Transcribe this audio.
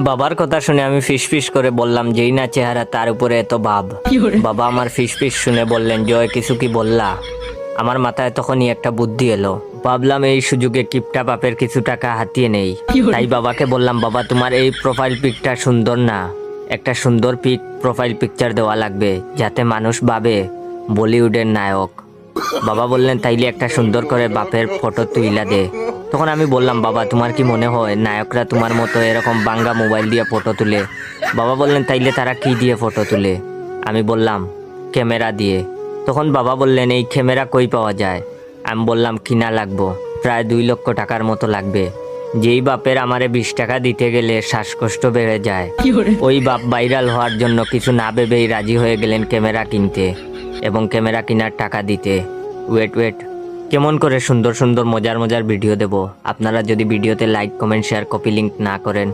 বাবার কথা শুনে আমি ফিসফিস করে বললাম, যেই না চেহারা তার উপরে এত ভাব। বাবা আমার ফিসফিস শুনে বললেন, জয় কিছু কি বললা? আমার মাথায় তখনই একটা বুদ্ধি এলো। ভাবলাম এই সুযোগে কিপটা বাপের কিছু টাকা হাতিয়ে নেই। তাই বাবাকে বললাম, বাবা তোমার এই প্রোফাইল পিকটা সুন্দর না, একটা সুন্দর প্রোফাইল পিকচার দেওয়া লাগবে, যাতে মানুষ ভাবে বলিউডের নায়ক। বাবা বললেন, তাইলে একটা সুন্দর করে বাপের ফটো তুইলা দে। তখন আমি বললাম, বাবা তোমার কি মনে হয় নায়করা তোমার মতো এরকম বাঙ্গা মোবাইল দিয়ে ফটো তুলে? বাবা বললেন, তাইলে তারা কি দিয়ে ফটো তুলে? আমি বললাম, ক্যামেরা দিয়ে। তখন বাবা বললেন, এই ক্যামেরা কই পাওয়া যায়? আমি বললাম, কিনা লাগবো, প্রায় 2 লক্ষ টাকার মতো লাগবে। যেই বাপের আমারে 20 টাকা দিতে গেলে শ্বাসকষ্ট বেড়ে যায়, ওই বাপ ভাইরাল হওয়ার জন্য কিছু না ভেবেই রাজি হয়ে গেলেন ক্যামেরা কিনতে এবং ক্যামেরা কেনার টাকা দিতে। ওয়েট, কেমন করে সুন্দর সুন্দর মজার মজার ভিডিও দেব? আপনারা যদি ভিডিওতে like comment share copy link না করেন